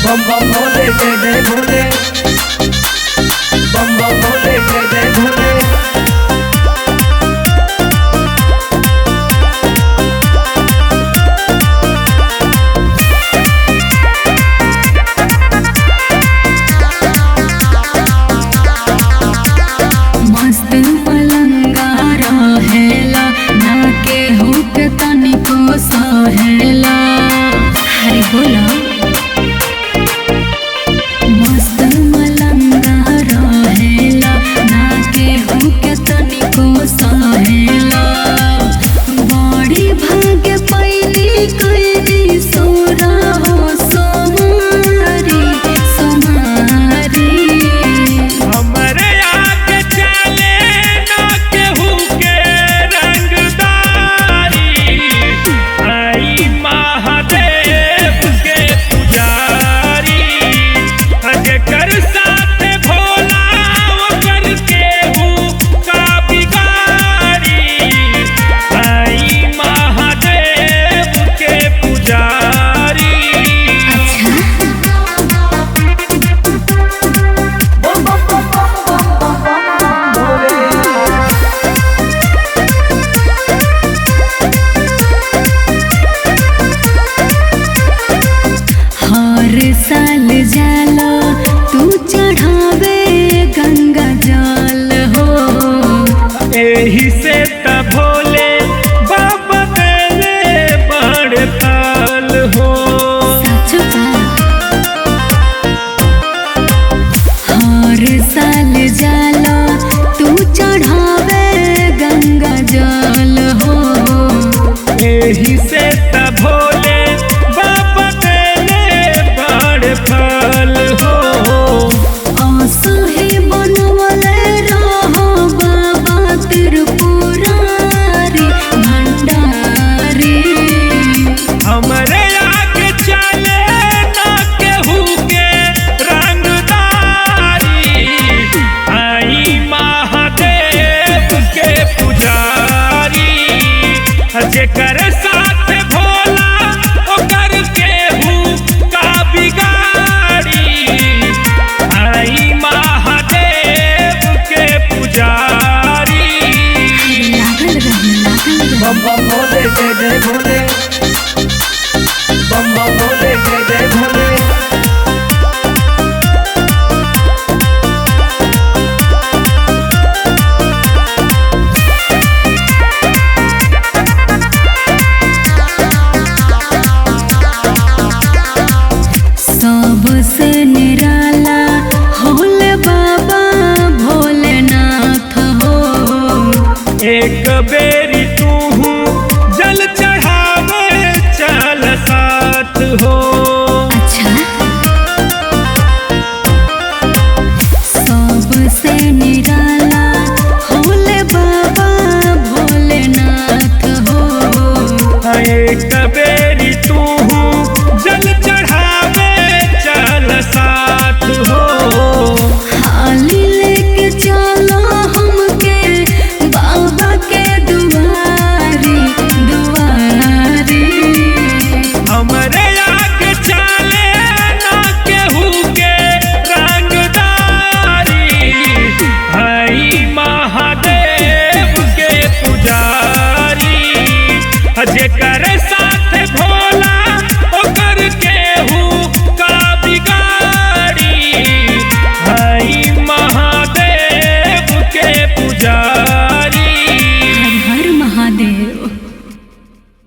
बम बम भोले जय जय भोले, बम बम भोले जय जय भोले। मस्त पलंगा रहेला ना केहू के तनिको सहेला। अरे बोला मस्त पलंगा रहेला ना केहू के तनिको सहेला। बड़ी भाग्य पैली कैली सोरा हो सोमारी सोमारी। हमरे आगे चले ना केहू के रंगदारी, आई महादेव के पुजारी। जेकर साथ भोला ओकर केहू का बिगाड़ी, आई महादेव के पुजारी। बम बम बम बम बम बम भोले। हर साल जाला तू चढ़ावे गंगा जल हो। एही से त भोले बाबा देले बड़ ताल हो। सच बा हर साल जाला तू चढ़ावे गंगा जल हो। एही से त भोले बाबा देले बड़ फल हो। असही बनवले रहो बाबा त्रिपुरारी भंडारी। हमरे आगे चले ना केहू के रंगदारी, आई महादेव के पुजारी। जेकर साथ भोला ओकर केहू का बिगाड़ी, आई महादेव के पुजारी। लागल रही लागल रही। बम बम भोले जय जय भोले, बम बम भोले जय जय भोले। सबसे निराला होले बाबा भोलेनाथ हो। एक बेरी तू जल चढ़ावे चल साथ हो। अच्छा सबसे निराला होले बाबा भोलेनाथ हो। एक बेरी